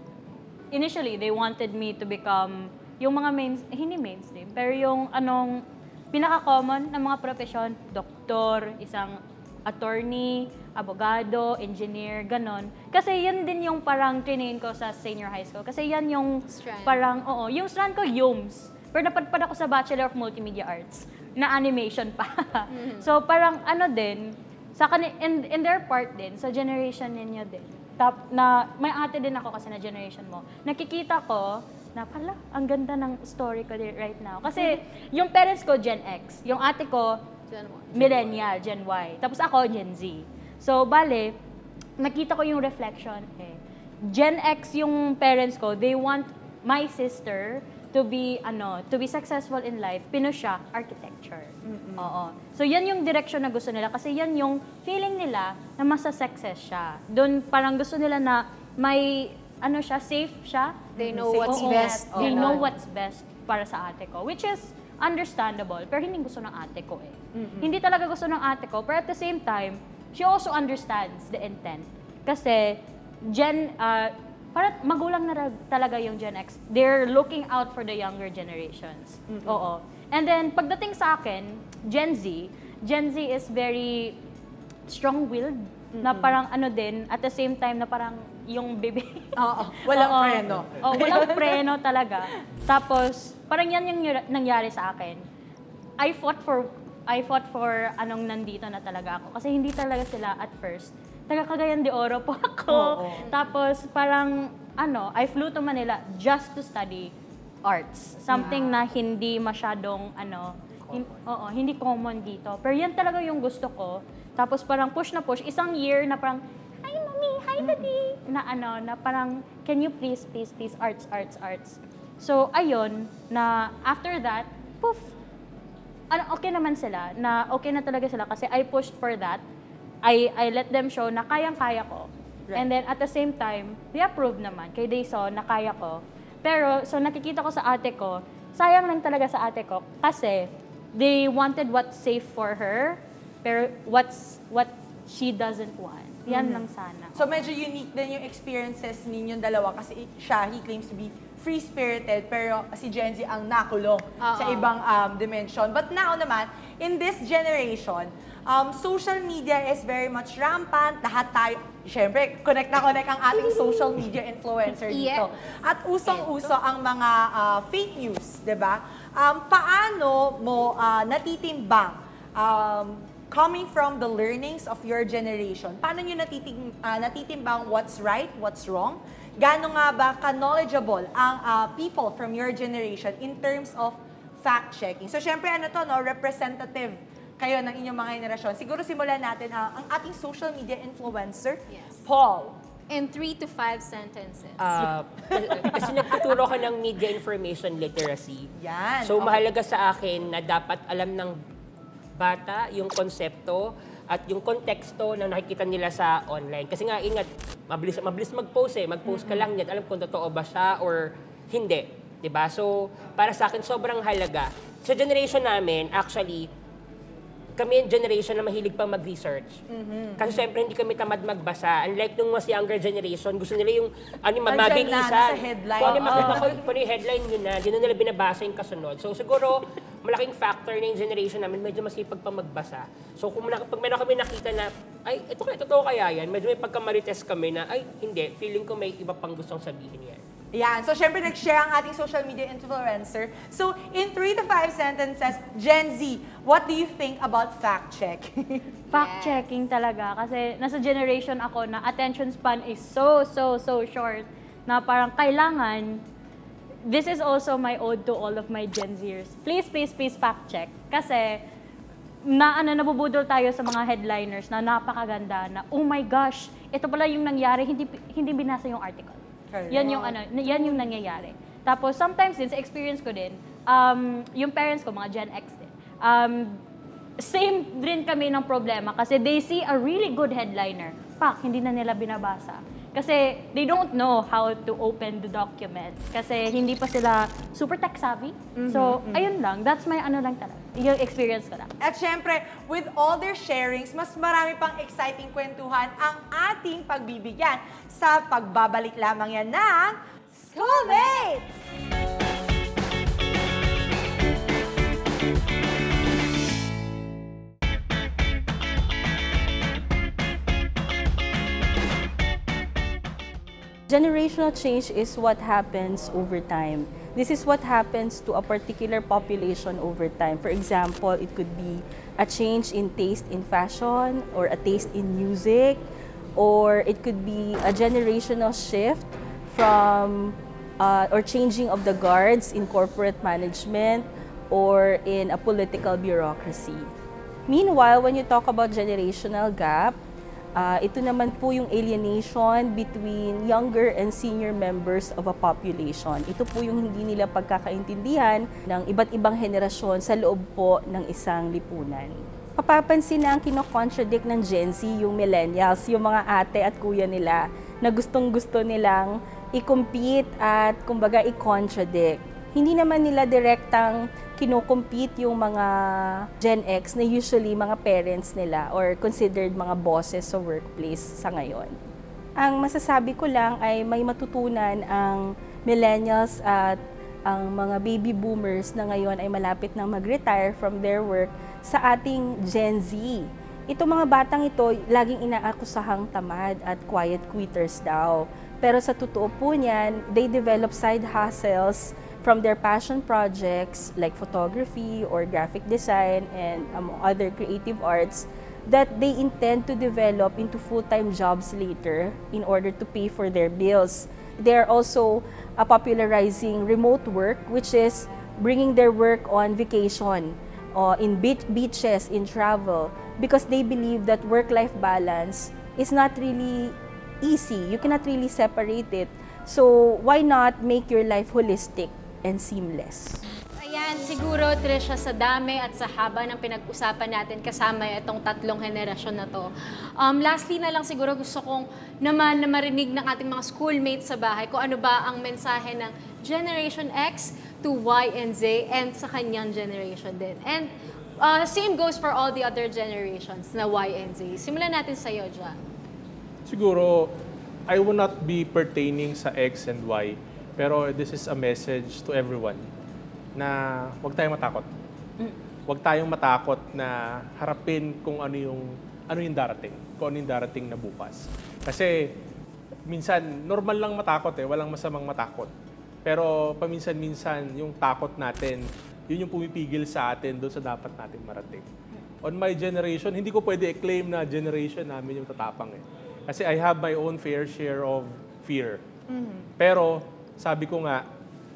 initially they wanted me to become yung mga hindi mainstream pero yung pinaka-common na mga profesyon, doktor, isang attorney, abogado, engineer, ganon. Kasi yan din yung parang trinain ko sa senior high school. Kasi yan yung Strand. parang, yung strand ko, YUMS. Pero napadpad ako sa Bachelor of Multimedia Arts na animation pa. So parang din, in their part din, sa generation ninyo din. May ate din ako kasi na generation mo. Nakikita ko na pala, ang ganda ng story ko right now. Kasi yung parents ko, Gen X. Yung ate ko, Millennial, Gen Y. Tapos ako, Gen Z. So, bale, nakita ko yung reflection eh. Gen X yung parents ko, they want my sister to be successful in life. Pinush siya, architecture. Oo. So, yan yung direction na gusto nila kasi yan yung feeling nila na masa-success siya. Doon parang gusto nila na may safe siya. They know what's Oo, best. They Ganon. know what's best para sa ate ko, which is understandable, pero hindi gusto ng ate ko eh. Hindi talaga gusto ng ate ko, pero at the same time, she also understands the intent. Kasi, parang magulang na talaga yung Gen X. They're looking out for the younger generations. Oo. And then, pagdating sa akin, Gen Z is very strong-willed, na parang din, at the same time na parang yung bebe. Oo, walang Oo. preno. Oo, walang preno talaga. Tapos, parang yan yung nangyari sa akin. I fought for anong nandito na talaga ako. Kasi hindi talaga sila at first. Taga Cagayan de Oro po ako. Oo. Tapos, parang, I flew to Manila just to study arts. Something na hindi masyadong, hindi common dito. Pero yan talaga yung gusto ko. Tapos parang push na push. Isang year na parang, hi mommy, hi daddy. Na parang, can you please, arts. So, ayun, na after that, poof, okay naman sila, na okay na talaga sila kasi I pushed for that. I let them show na kayang-kaya ko. Right. And then at the same time, they approved naman. Kay they saw na kaya ko. Pero, so nakikita ko sa ate ko, sayang lang talaga sa ate ko kasi they wanted what's safe for her, pero what she doesn't want. Yan lang sana. So medyo unique din yung experiences ninyong dalawa kasi he claims to be free-spirited pero si Gen Z ang nakulong sa ibang dimension. But now naman, in this generation, social media is very much rampant. Lahat tayo, syempre, connect na connect ang ating social media influencer dito. Yeah. At usong-uso ang mga fake news, di ba? Paano mo natitimbang coming from the learnings of your generation, paano nyo natitimbang what's right, what's wrong? Gaano nga ba ka-knowledgeable ang people from your generation in terms of fact-checking? So, syempre, representative kayo ng inyong mga henerasyon. Siguro simulan natin ang ating social media influencer, Yes. Paul. In 3 to 5 sentences. Kasi nagtuturo ko ng media information literacy. Yan. So, Okay. mahalaga sa akin na dapat alam ng bata yung konsepto at yung konteksto na nakikita nila sa online. Kasi nga, ingat, mabilis mag-post eh. Mag-post ka lang yan. Alam kung totoo ba siya or hindi. 'Di ba? So, para sa akin, sobrang halaga. Sa generation namin, actually, kami yung generation na mahilig pa mag-research. Kasi syempre, hindi kami tamad magbasa. Unlike nung mas younger generation, gusto nila yung Nandiyan na, mabilisan. nasa headline. Kung ano yung makita ko, kung ano yung headline yun na, di na nila binabasa yung kasunod. So siguro, malaking factor na yung generation namin, medyo masipag pa magbasa. So pag meron kami nakita na, ay, ito kaya, totoo kaya yan, medyo may pagkamarites kami na, ay, hindi, feeling ko may iba pang gustong sabihin yan. Yan. So, syempre, nag-share ang ating social media influencer. So, in 3 to 5 sentences, Gen Z, what do you think about fact check? Fact-checking talaga. Kasi nasa generation ako na attention span is so short na parang kailangan, this is also my ode to all of my Gen Zers. Please fact-check. Kasi nabubudol tayo sa mga headliners na napakaganda na, oh my gosh, ito pala yung nangyari, hindi binasa yung article. Correct. Yan yung nangyayari. Tapos sometimes din, sa experience ko din, yung parents ko, mga Gen X din, same din kami ng problema kasi they see a really good headliner. Hindi na nila binabasa. Kasi they don't know how to open the document. Kasi hindi pa sila super tech savvy. So, ayun lang. That's my lang talaga. Yung experience ko lang. At syempre, with all their sharings, mas marami pang exciting kwentuhan ang ating pagbibigyan sa pagbabalik lamang yan ng Schoolmates! Generational change is what happens over time. This is what happens to a particular population over time. For example, it could be a change in taste in fashion or a taste in music, or it could be a generational shift from or changing of the guards in corporate management or in a political bureaucracy. Meanwhile, when you talk about generational gap, ito naman po yung alienation between younger and senior members of a population. Ito po yung hindi nila pagkakaintindihan ng iba't ibang henerasyon sa loob po ng isang lipunan. Papapansin na ang kino-contradict ng Gen Z yung millennials, yung mga ate at kuya nila na gustong-gusto nilang i-compete at kumbaga i-contradict. Hindi naman nila direktang kino-compete yung mga Gen X na usually mga parents nila or considered mga bosses sa workplace sa ngayon. Ang masasabi ko lang ay may matutunan ang millennials at ang mga baby boomers na ngayon ay malapit nang mag-retire from their work sa ating Gen Z. Itong mga batang ito, laging inaakusahang tamad at quiet quitters daw. Pero sa totoo po niyan, they develop side hustles from their passion projects like photography or graphic design and other creative arts that they intend to develop into full-time jobs later in order to pay for their bills. They are also popularizing remote work, which is bringing their work on vacation, in beaches, in travel, because they believe that work-life balance is not really easy. You cannot really separate it. So why not make your life holistic and seamless? Ayan, siguro, Trisha, sa dami at sa haba ng pinag-usapan natin kasama itong tatlong henerasyon na to. Lastly na lang siguro gusto kong naman na marinig ng ating mga schoolmates sa bahay kung ano ba ang mensahe ng Generation X to Y and Z and sa kanyang generation din. And same goes for all the other generations na Y and Z. Simulan natin sa iyo, Ja. Siguro, I will not be pertaining sa X and Y, pero this is a message to everyone na huwag tayong matakot. Huwag tayong matakot na harapin kung ano yung darating, kung ano yung darating na bukas. Kasi minsan, normal lang matakot walang masamang matakot. Pero paminsan-minsan, yung takot natin, yun yung pumipigil sa atin doon sa dapat natin marating. On my generation, hindi ko pwede i-claim na generation namin yung tatapang Kasi I have my own fair share of fear. Pero sabi ko nga,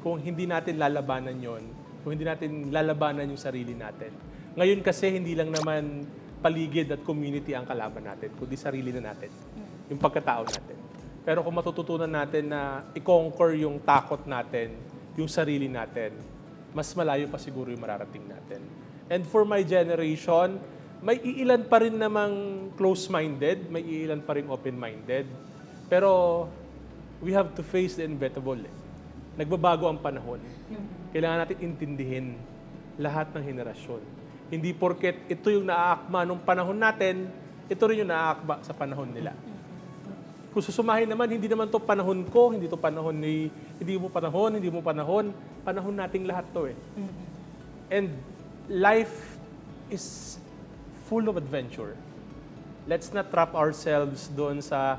kung hindi natin lalabanan yon, kung hindi natin lalabanan yung sarili natin. Ngayon kasi hindi lang naman paligid at community ang kalaban natin, kundi sarili na natin, yung pagkatao natin. Pero kung matututunan natin na i-conquer yung takot natin, yung sarili natin, mas malayo pa siguro yung mararating natin. And for my generation, may iilan pa rin namang close-minded, may iilan pa rin open-minded. Pero we have to face the inevitable. Nagbabago ang panahon. Kailangan natin intindihin lahat ng henerasyon. Hindi porket ito yung naaakma nung panahon natin, ito rin yung naaakma sa panahon nila. Kung susumahin naman, hindi naman to panahon ko, hindi to panahon ni, hindi mo panahon, panahon nating lahat to And life is full of adventure. Let's not trap ourselves doon sa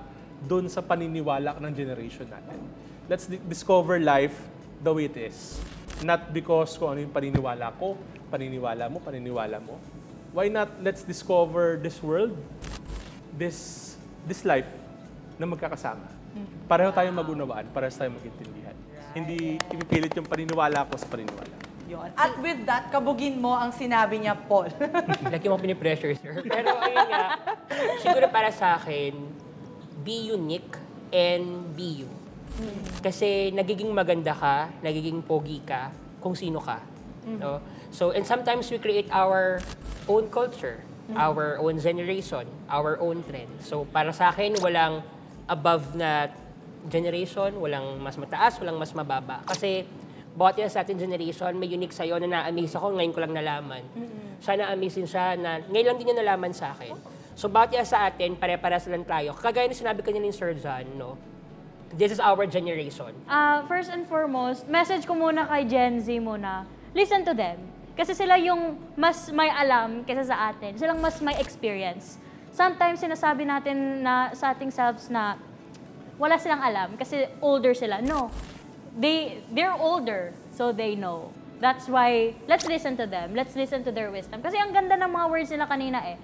paniniwala ng generation natin. let's discover life the way it is. Not because kung ano yung paniniwala ko, paniniwala mo. Why not let's discover this world, this life na magkakasama. Pareho tayong mag-unawaan, pareho tayong mag-intindihan. Hindi ipipilit yung paniniwala ko sa paniniwala. Yun. At with that, kabugin mo ang sinabi niya, Paul. Lagi mo pinipressure, sir. Pero ayun nga, siguro para sa akin, be unique and be you. Kasi nagiging maganda ka, nagiging pogi ka, kung sino ka. No? So, and sometimes we create our own culture, our own generation, our own trend. So, para sa akin, walang above na generation, walang mas mataas, walang mas mababa. Kasi, bawat yan sa ating generation, may unique sa'yo na na-amaze ako, ngayon ko lang nalaman. Siya na-amaze din siya na ngayon lang din niya nalaman sa akin. So, bawat yan sa atin, pare-pares lang tayo. Kagaya na sinabi kanina ni Sir John, no? This is our generation. First and foremost, message ko muna kay Gen Z muna. Listen to them. Kasi sila yung mas may alam kaysa sa atin. Silang mas may experience. Sometimes sinasabi natin na sa ating selves na wala silang alam kasi older sila. No. They're older, so they know. That's why, let's listen to them. Let's listen to their wisdom. Kasi ang ganda ng mga words nila kanina eh.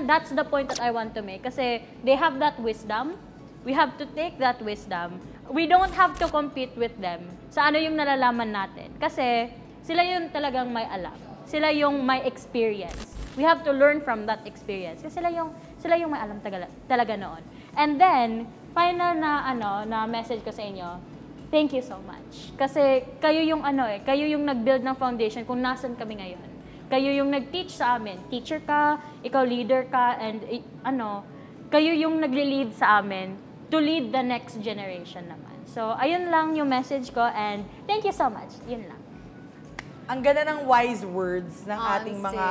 That's the point that I want to make. Kasi they have that wisdom. We have to take that wisdom. We don't have to compete with them sa ano yung nalalaman natin. Kasi sila yung talagang may alam. Sila yung may experience. We have to learn from that experience. Kasi sila yung may alam talaga noon. And then, final na message ko sa inyo, thank you so much. Kasi kayo yung kayo yung nag-build ng foundation kung nasan kami ngayon. Kayo yung nag-teach sa amin. Teacher ka, ikaw leader ka, and kayo yung nagli-lead sa amin to lead the next generation naman. So, ayun lang yung message ko, and thank you so much. Yun lang. Ang ganda ng wise words ng ating mga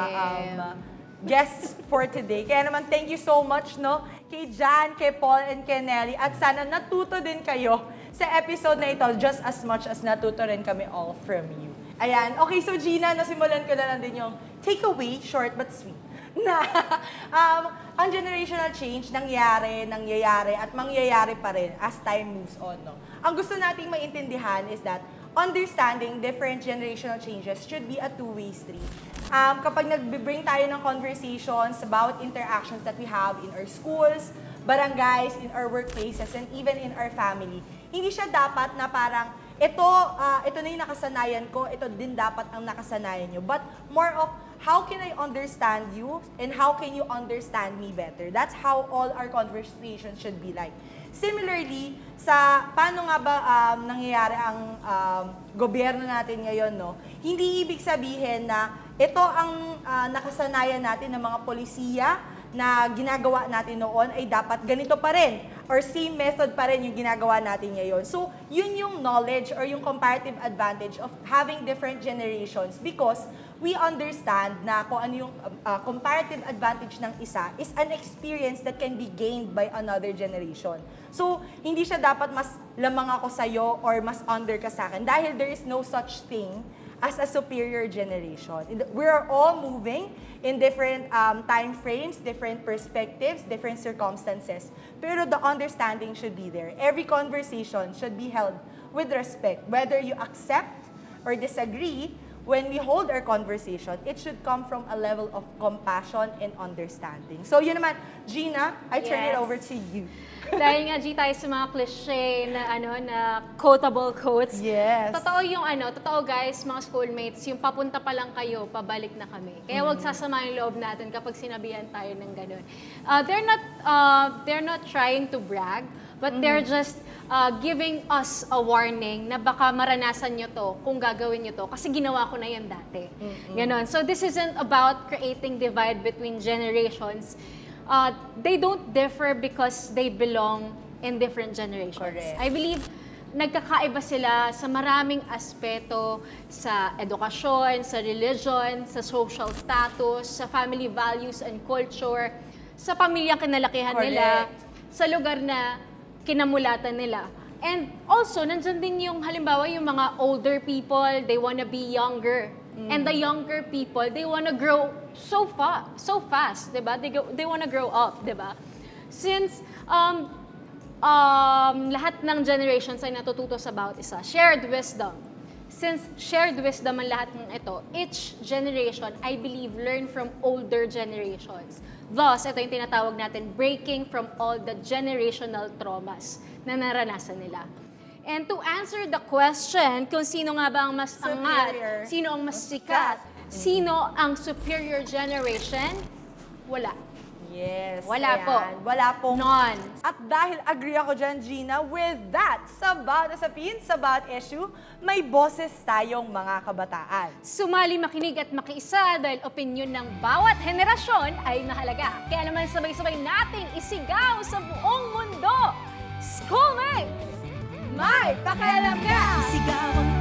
guests for today. Kaya naman, thank you so much, no? Kay Jan, kay Paul, and kay Nelly. At sana natuto din kayo sa episode na ito just as much as natuto rin kami all from you. Ayan. Okay, so Gina, nasimulan ko na lang din yung takeaway, short but sweet, na ang generational change nangyayari at mangyayari pa rin as time moves on. No? Ang gusto nating maintindihan is that understanding different generational changes should be a two-way street. Kapag nag-bring tayo ng conversations about interactions that we have in our schools, barangays, in our workplaces, and even in our family, hindi siya dapat na parang, ito na yung nakasanayan ko, ito din dapat ang nakasanayan nyo. But more of, how can I understand you and how can you understand me better? That's how all our conversations should be like. Similarly, sa paano nga ba nangyayari ang gobyerno natin ngayon, no? Hindi ibig sabihin na ito ang nakasanayan natin ng mga polisiya na ginagawa natin noon ay dapat ganito pa rin or same method pa rin yung ginagawa natin ngayon. So, yun yung knowledge or yung comparative advantage of having different generations because we understand na kung ano yung comparative advantage ng isa is an experience that can be gained by another generation. So, hindi siya dapat mas lamang ako sa'yo or mas under ka sa akin dahil there is no such thing as a superior generation. We're all moving in different time frames, different perspectives, different circumstances. Pero the understanding should be there. Every conversation should be held with respect. Whether you accept or disagree, when we hold our conversation, it should come from a level of compassion and understanding. So yun naman, Gina, I turn it Yes. over to you. Dahil nga, G, tayo sa mga cliche na quotable quotes. Yes. Totoo totoo guys, mga schoolmates, yung papunta pa lang kayo, pabalik na kami. Kaya wag sasama yung loob natin kapag sinabihan tayo ng ganun. They're not trying to brag, but they're just giving us a warning na baka maranasan nyo to kung gagawin nyo to kasi ginawa ko na yan dati. Ganon. So this isn't about creating divide between generations. They don't differ because they belong in different generations. Correct. I believe nagkakaiba sila sa maraming aspeto, sa edukasyon, sa religion, sa social status, sa family values and culture, sa pamilyang kinalakihan nila, sa lugar na kinamulatan nila. And also, nandyan din yung halimbawa yung mga older people, they wanna be younger. And the younger people, they wanna grow so fast, diba? They wanna grow up, diba? Since lahat ng generations ay natututo sa bawat isa. Shared wisdom. Since shared wisdom ang lahat ng ito, each generation, I believe, learn from older generations. Thus, ito yung tinatawag natin, breaking from all the generational traumas na naranasan nila. And to answer the question kung sino nga ba ang mas angat, Superior. sino ang mas sikat, sino ang superior generation, wala. Yes. Wala po. Wala pong None. At dahil agree ako dyan, Gina, with that, sa bawat usapin, sa bawat issue, may boses tayong mga kabataan. Sumali, makinig at makiisa dahil opinyon ng bawat henerasyon ay mahalaga. Kaya naman sabay-sabay nating isigaw sa buong mundo. Schoolmates! May pakialam ka! Sigaw ang